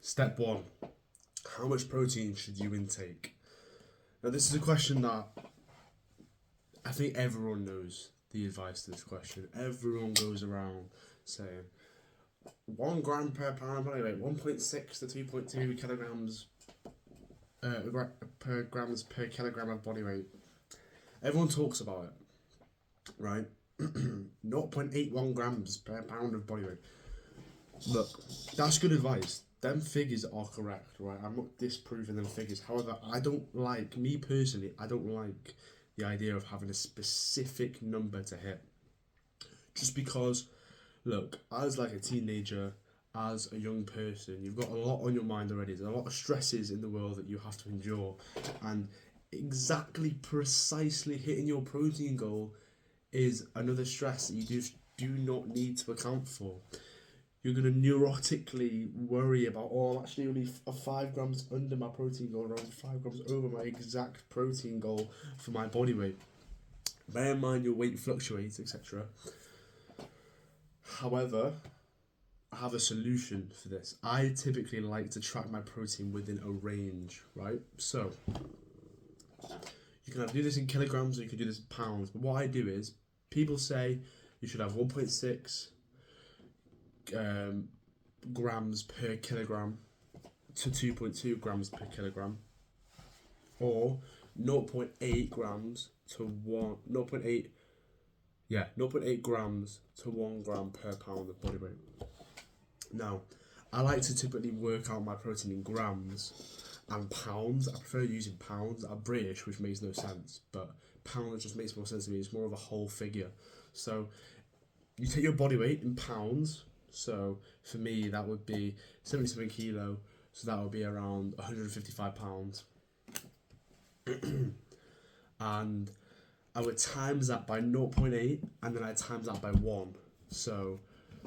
Step one, how much protein should you intake? Now, this is a question that I think everyone knows the advice to this question. Everyone goes around saying 1 gram per pound of body weight, 1.6 to 2.2 kilograms per grams per kilogram of body weight. Everyone talks about it, right? 0.81 grams per pound of body weight. Look, that's good advice. Them figures are correct, right? I'm not disproving them figures. However, I don't like, me personally, I don't like the idea of having a specific number to hit. Just because, look, as like a teenager, as a young person, you've got a lot on your mind already. There's a lot of stresses in the world that you have to endure. And precisely hitting your protein goal is another stress that you do not need to account for. You're going to neurotically worry about, oh, I'm actually only 5 grams under my protein goal, around 5 grams over my exact protein goal for my body weight. Bear in mind your weight fluctuates, etc. However, I have a solution for this. I typically like to track my protein within a range, right? So, you can either do this in kilograms or you can do this in pounds. But what I do is, people say you should have 1.6 grams per kilogram to 2.2 grams per kilogram, or 0.8 grams to 0.8 grams to 1 gram per pound of body weight. Now, I like to typically work out my protein in grams and pounds. I prefer using pounds. I'm British, which makes no sense, but pounds just makes more sense to me. It's more of a whole figure. So you take your body weight in pounds. So for me, that would be 77 kilo. So that would be around 155 pounds. And I would times that by 0.8, and then I times that by 1. So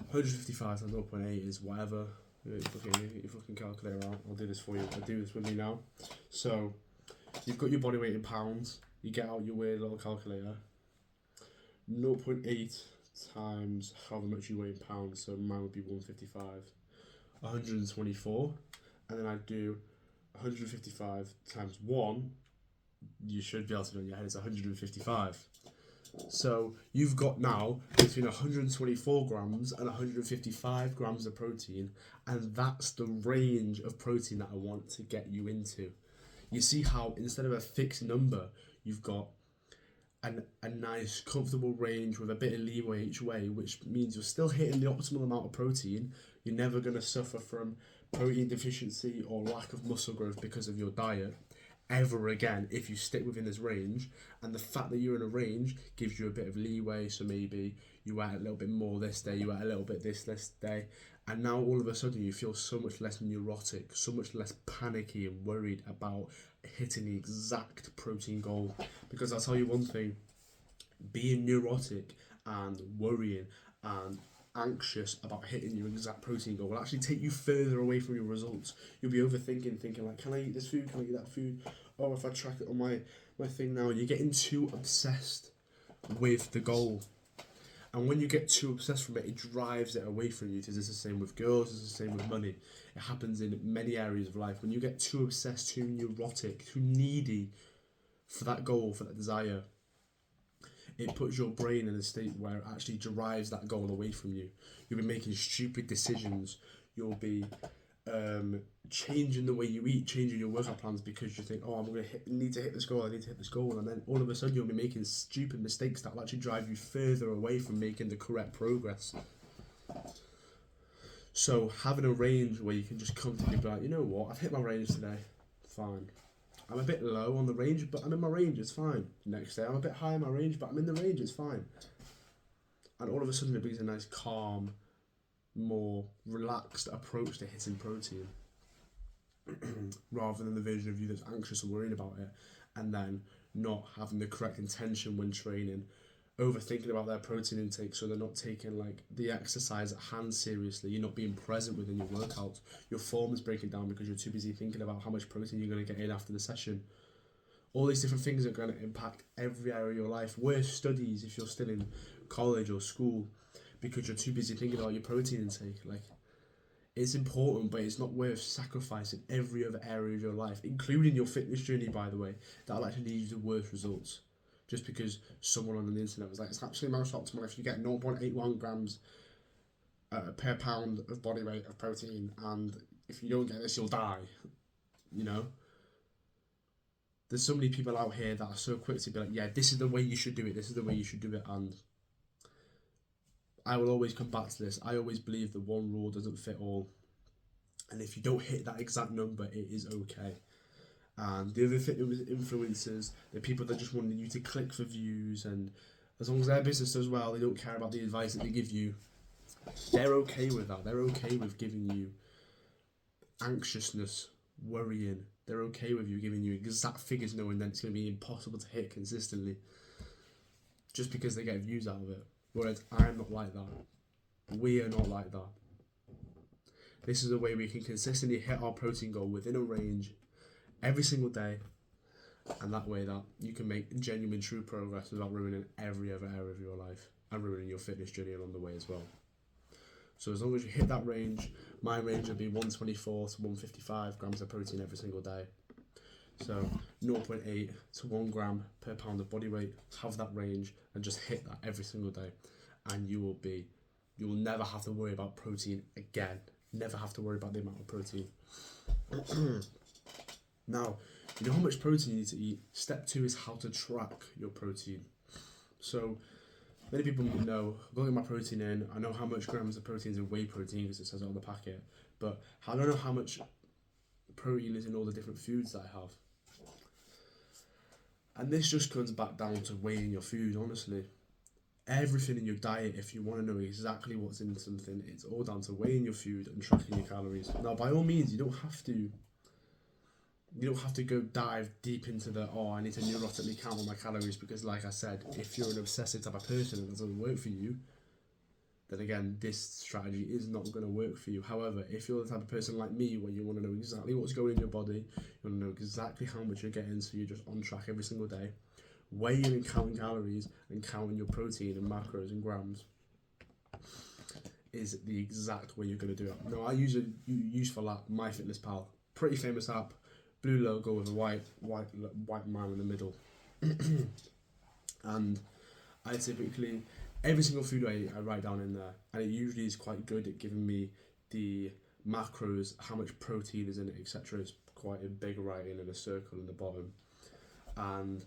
155 times 0.8 is whatever. Get your fucking calculator out. I'll do this for you. I'll do this with me now. So you've got your body weight in pounds. You get out your weird little calculator. 0.8 times however much you weigh in pounds. So mine would be 155. 124. And then I do 155 times 1. You should be able to do it in your head. It's 155. So you've got now between 124 grams and 155 grams of protein, and that's the range of protein that I want to get you into. You see how instead of a fixed number, you've got a nice comfortable range with a bit of leeway each way, which means you're still hitting the optimal amount of protein. You're never going to suffer from protein deficiency or lack of muscle growth because of your diet ever again if you stick within this range. And the fact that you're in a range gives you a bit of leeway. So maybe you ate a little bit more this day, you ate a little bit this day, and now all of a sudden you feel so much less neurotic, so much less panicky and worried about hitting the exact protein goal. Because I'll tell you one thing, being neurotic and worrying and anxious about hitting your exact protein goal will actually take you further away from your results. You'll be overthinking, thinking like, can I eat this food? Can I eat that food? Oh, if I track it on my thing now, you're getting too obsessed with the goal. And when you get too obsessed from it, it drives it away from you. It's the same with girls, it's the same with money. It happens in many areas of life. When you get too obsessed, too neurotic, too needy for that goal, for that desire, it puts your brain in a state where it actually derives that goal away from you. You'll be making stupid decisions. You'll be changing the way you eat, changing your workout plans because you think, oh, I'm going to need to hit this goal, and then all of a sudden you'll be making stupid mistakes that will actually drive you further away from making the correct progress. So having a range where you can just come to people like, you know what, I've hit my range today, fine. I'm a bit low on the range, but I'm in my range, it's fine. Next day, I'm a bit high in my range, but I'm in the range, it's fine. And all of a sudden, it brings a nice, calm, more relaxed approach to hitting protein. Rather than the version of you that's anxious and worrying about it, and then not having the correct intention when training, overthinking about their protein intake, so they're not taking like the exercise at hand seriously. You're not being present within your workouts. Your form is breaking down because you're too busy thinking about how much protein you're going to get in after the session. All these different things are going to impact every area of your life. Worse studies if you're still in college or school because you're too busy thinking about your protein intake. Like, It's important, but it's not worth sacrificing every other area of your life, including your fitness journey, by the way. That'll actually lead you to worse results. Just because someone on the internet was like, it's actually most optimal if you get 0.81 grams per pound of body weight of protein, and if you don't get this, you'll die. You know? There's so many people out here that are so quick to be like, yeah, this is the way you should do it, this is the way you should do it, and I will always come back to this. I always believe that one rule doesn't fit all. And if you don't hit that exact number, it is okay. And the other influencers, the people that just want you to click for views, and as long as their business does well, they don't care about the advice that they give you. They're okay with that. They're okay with giving you anxiousness, worrying. They're okay with you giving you exact figures, knowing that it's going to be impossible to hit consistently, just because they get views out of it. Whereas I'm not like that. We are not like that. This is a way we can consistently hit our protein goal within a range every single day, and that way that you can make genuine, true progress without ruining every other area of your life and ruining your fitness journey along the way as well. So as long as you hit that range, my range will be 124 to 155 grams of protein every single day. So 0.8 to 1 gram per pound of body weight, have that range and just hit that every single day, and you will never have to worry about protein again. Never have to worry about the amount of protein. Now, you know how much protein you need to eat. Step 2 is how to track your protein. So many people know, I've got to get my protein in, I know how much grams of protein is in whey protein because it says it on the packet, but I don't know how much protein is in all the different foods that I have. And this just comes back down to weighing your food, honestly. Everything in your diet, if you want to know exactly what's in something, it's all down to weighing your food and tracking your calories. Now, by all means, you don't have to go dive deep into I need to neurotically count all my calories, because like I said, if you're an obsessive type of person and it doesn't work for you, then again, this strategy is not going to work for you. However, if you're the type of person like me, where you want to know exactly what's going in your body, you want to know exactly how much you're getting, so you're just on track every single day, weighing and counting calories and counting your protein and macros and grams is the exact way you're going to do it. Now, I use for that MyFitnessPal, pretty famous app, blue logo with a white man in the middle, and I typically, every single food I write down in there, and it usually is quite good at giving me the macros, how much protein is in it, etc. It's quite a big writing in a circle in the bottom. And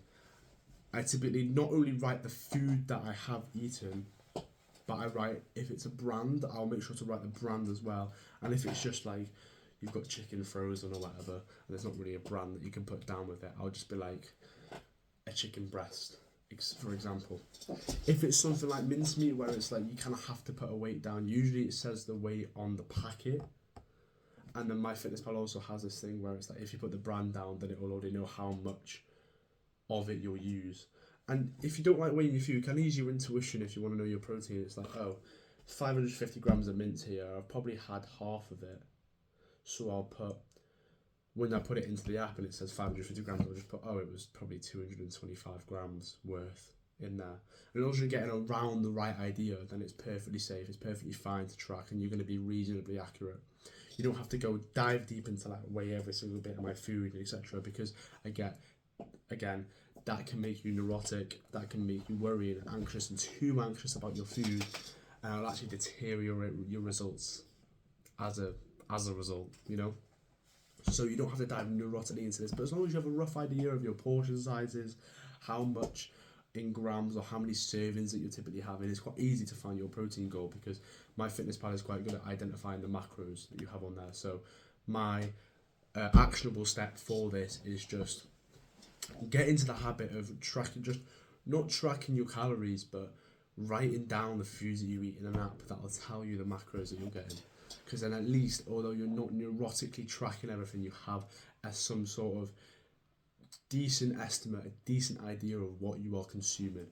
I typically not only write the food that I have eaten, but I write, if it's a brand, I'll make sure to write the brand as well. And if it's just like, you've got chicken frozen or whatever, and there's not really a brand that you can put down with it, I'll just be like, a chicken breast, for example. If it's something like mincemeat, where it's like you kind of have to put a weight down, usually it says the weight on the packet. And then MyFitnessPal also has this thing where it's like, if you put the brand down, then it will already know how much of it you'll use. And if you don't like weighing your food, you can use your intuition if you want to know your protein. It's like, 550 grams of mince here, I've probably had half of it. So I'll put, when I put it into the app and it says 550 grams, I'll just put, it was probably 225 grams worth in there. And as long as you're getting around the right idea, then it's perfectly safe, it's perfectly fine to track, and you're going to be reasonably accurate. You don't have to go dive deep into like weigh every single bit of my food, etc. Because again, that can make you neurotic, that can make you worried, anxious, and too anxious about your food, and it'll actually deteriorate your results as a result, you know. So you don't have to dive neurotically into this, but as long as you have a rough idea of your portion sizes, how much in grams or how many servings that you're typically having, it's quite easy to find your protein goal, because MyFitnessPal is quite good at identifying the macros that you have on there. So my actionable step for this is just get into the habit of tracking, just not tracking your calories, but writing down the foods that you eat in an app that will tell you the macros that you're getting. Because then at least, although you're not neurotically tracking everything, you have some sort of decent estimate, a decent idea of what you are consuming.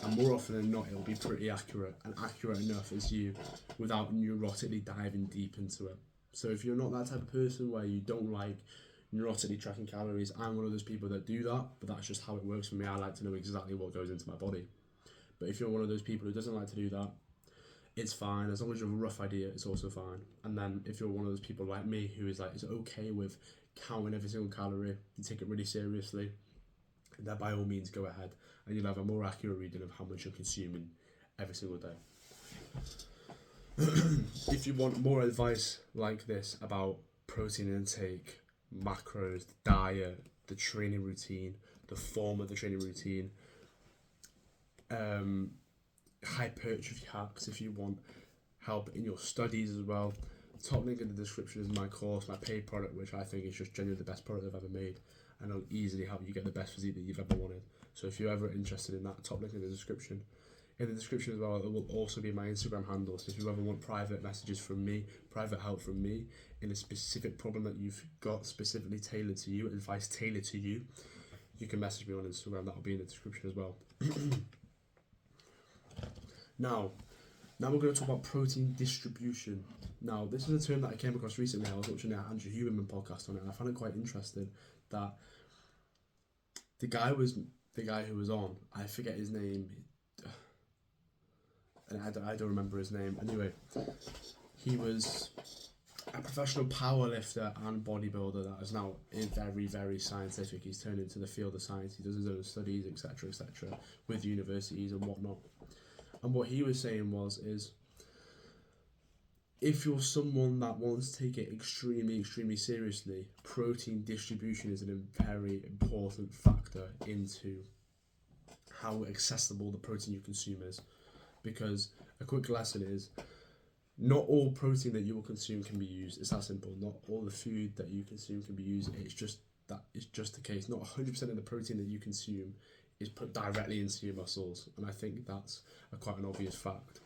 And more often than not, it'll be pretty accurate, and accurate enough as you, without neurotically diving deep into it. So if you're not that type of person where you don't like neurotically tracking calories, I'm one of those people that do that, but that's just how it works for me. I like to know exactly what goes into my body. But if you're one of those people who doesn't like to do that, it's fine. As long as you have a rough idea, it's also fine. And then if you're one of those people like me who is like, is okay with counting every single calorie, you take it really seriously, then by all means go ahead, and you'll have a more accurate reading of how much you're consuming every single day. If you want more advice like this about protein intake, macros, the diet, the training routine, the form of the training routine, hypertrophy hacks, if you want help in your studies as well, top link in the description is my course, my paid product, which I think is just genuinely the best product I've ever made, and it'll easily help you get the best physique that you've ever wanted. So if you're ever interested in that, top link in the description. In the description as well, it will also be my Instagram handle. So if you ever want private messages from me, private help from me in a specific problem that you've got specifically tailored to you, advice tailored to you, you can message me on Instagram. That'll be in the description as well. Now we're going to talk about protein distribution. Now, this is a term that I came across recently. I was watching an Andrew Huberman podcast on it, and I found it quite interesting that the guy who was on, I forget his name, and I don't remember his name. Anyway, he was a professional powerlifter and bodybuilder that is now very, very scientific. He's turned into the field of science. He does his own studies, etc., with universities and whatnot. And what he was saying is if you're someone that wants to take it extremely, extremely seriously, protein distribution is a very important factor into how accessible the protein you consume is. Because a quick lesson is, not all protein that you will consume can be used. It's that simple. Not all the food that you consume can be used. It's just the case. Not 100% of the protein that you consume is put directly into your muscles, and I think that's quite an obvious fact.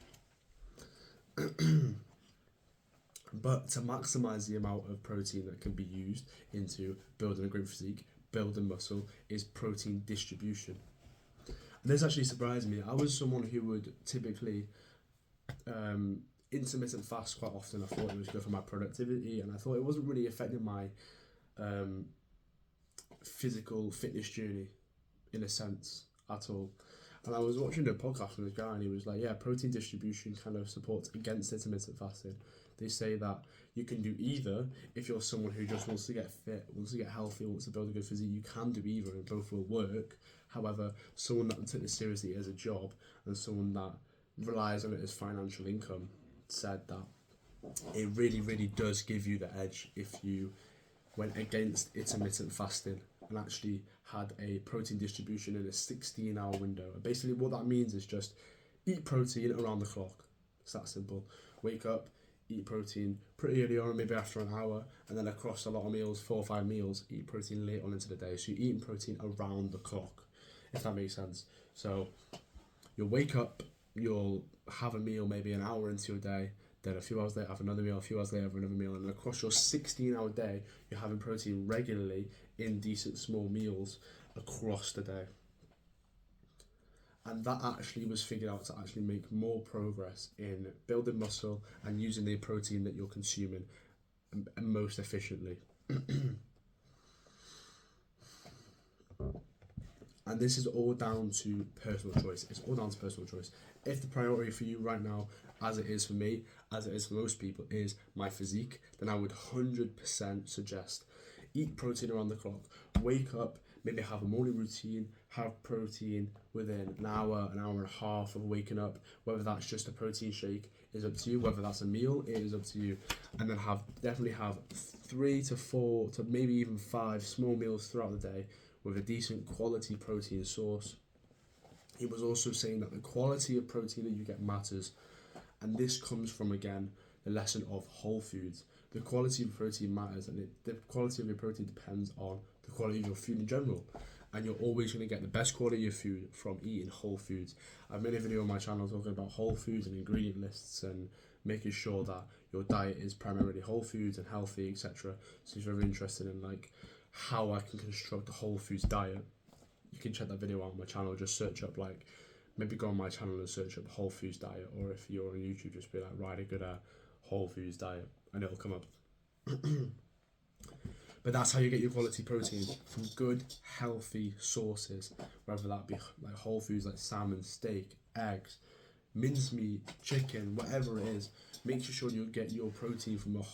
But to maximise the amount of protein that can be used into building a great physique, building muscle, is protein distribution. And this actually surprised me. I was someone who would typically intermittent fast quite often. I thought it was good for my productivity, and I thought it wasn't really affecting my physical fitness journey in a sense at all. And I was watching a podcast from this guy, and he was like, yeah, protein distribution kind of supports against intermittent fasting. They say that you can do either. If you're someone who just wants to get fit, wants to get healthy, wants to build a good physique, you can do either, and both will work. However, someone that will take this seriously as a job, and someone that relies on it as financial income, said that it really, really does give you the edge if you went against intermittent fasting and actually had a protein distribution in a 16-hour window. And basically what that means is just eat protein around the clock. It's that simple. Wake up, eat protein pretty early on, maybe after an hour, and then across a lot of meals, 4 or 5 meals, eat protein late on into the day. So you're eating protein around the clock, if that makes sense. So you'll wake up, you'll have a meal maybe an hour into your day, then a few hours later have another meal, a few hours later have another meal, and across your 16-hour day, you're having protein regularly in decent small meals across the day. And that actually was figured out to actually make more progress in building muscle and using the protein that you're consuming most efficiently. And this is all down to personal choice. It's all down to personal choice. If the priority for you right now, as it is for me, as it is for most people, is my physique, then I would 100% suggest eat protein around the clock. Wake up, maybe have a morning routine, have protein within an hour and a half of waking up. Whether that's just a protein shake is up to you. Whether that's a meal, it is up to you. And then definitely have 3 to 4 to maybe even 5 small meals throughout the day with a decent quality protein source. He was also saying that the quality of protein that you get matters, and this comes from, again, the lesson of whole foods. The quality of protein matters, and the quality of your protein depends on the quality of your food in general, and you're always going to get the best quality of food from eating whole foods. I've made a video on my channel talking about whole foods and ingredient lists and making sure that your diet is primarily whole foods and healthy, etc. So if you're ever interested in how I can construct a whole foods diet, you can check that video out on my channel. Just search up maybe go on my channel and search up whole foods diet, or if you're on YouTube, just be like Ryder Goodare whole foods diet, and it'll come up. But that's how you get your quality protein, from good, healthy sources, whether that be like whole foods like salmon, steak, eggs, mincemeat, chicken, whatever it is. Make sure you get your protein from a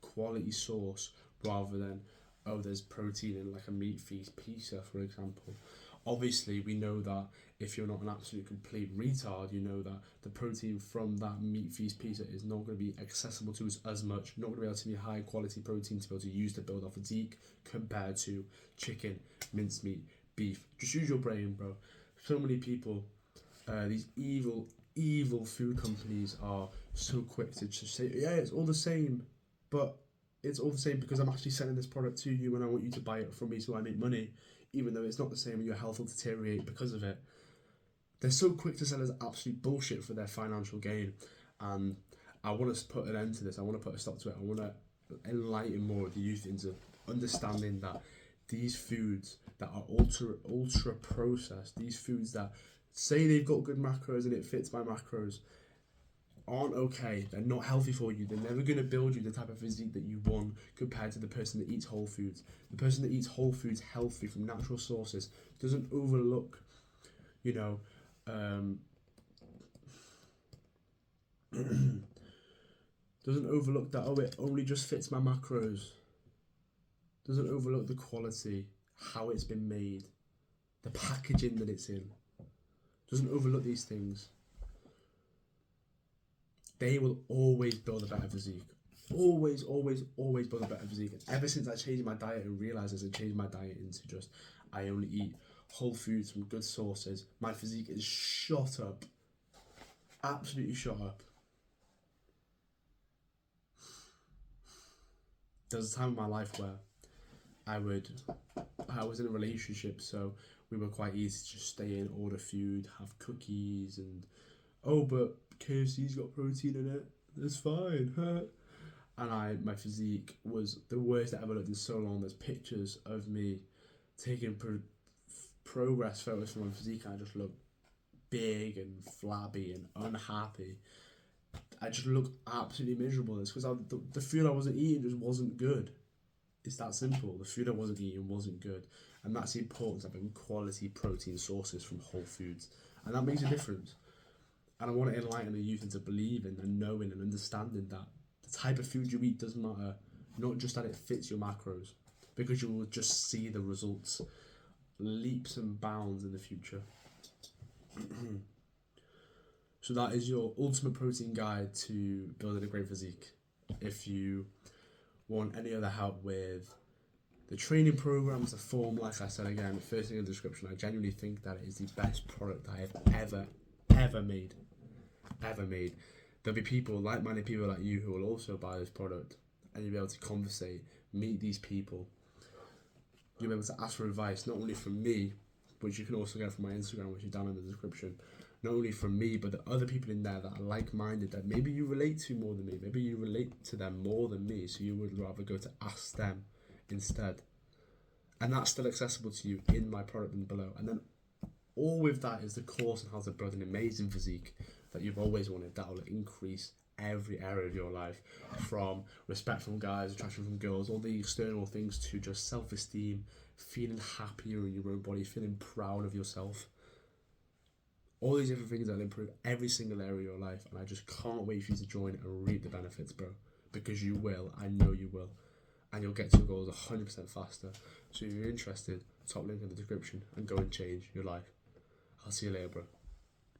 quality source rather than, oh, there's protein in like a meat feast pizza, for example. Obviously, we know that if you're not an absolute complete retard, you know that the protein from that meat feast pizza is not going to be accessible to us as much, not going to be able to be high quality protein to be able to use to build our physique compared to chicken, mincemeat, beef. Just use your brain, bro. So many people, these evil food companies are so quick to just say, yeah, it's all the same, but it's all the same because I'm actually selling this product to you and I want you to buy it from me so I make money, even though it's not the same and your health will deteriorate because of it. They're so quick to sell us absolute bullshit for their financial gain, and I want to put an end to this. I want to put a stop to it. I want to enlighten more of the youth into understanding that these foods that are ultra processed, these foods that say they've got good macros and it fits my macros, aren't okay. They're not healthy for you. They're never going to build you the type of physique that you want compared to the person that eats whole foods. The person that eats whole foods healthy from natural sources doesn't overlook, you know, doesn't overlook that, oh, it only just fits my macros. Doesn't overlook the quality, how it's been made, the packaging that it's in. Doesn't overlook these things. They will always build a better physique. Always build a better physique. And ever since I changed my diet and realised as I changed my diet into just, I only eat whole foods from good sources, my physique is shot up. Absolutely shot up. There was a time in my life where I was in a relationship, so we were quite easy to just stay in, order food, have cookies, and oh, but KFC's got protein in it, it's fine. And my physique was the worst I ever looked in so long. There's pictures of me taking progress photos from my physique, and I just look big and flabby and unhappy. I just look absolutely miserable. It's because the food I wasn't eating just wasn't good. It's that simple. The food I wasn't eating wasn't good. And that's the importance of having quality protein sources from whole foods. And that makes a difference. And I want to enlighten the youth into believing and knowing and understanding that the type of food you eat doesn't matter. Not just that it fits your macros. Because you will just see the results leaps and bounds in the future. So that is your ultimate protein guide to building a great physique. If you want any other help with the training programs, the form, like I said again, first thing in the description, I genuinely think that it is the best product I have ever made. There'll be people, like-minded people like you, who will also buy this product, and you'll be able to conversate, meet these people. You'll be able to ask for advice, not only from me, which you can also get from my Instagram, which is down in the description. Not only from me, but the other people in there that are like-minded, that maybe you relate to more than me, maybe you relate to them more than me, so you would rather go to ask them instead. And that's still accessible to you in my product link below. And then all with that is the course on how to build an amazing physique that you've always wanted, that will increase every area of your life, from respect from guys, attraction from girls, all the external things, to just self-esteem, feeling happier in your own body, feeling proud of yourself. All these different things that will improve every single area of your life, and I just can't wait for you to join and reap the benefits, bro, because you will. I know you will, and you'll get to your goals 100% faster. So if you're interested, top link in the description, and go and change your life. I'll see you later, bro.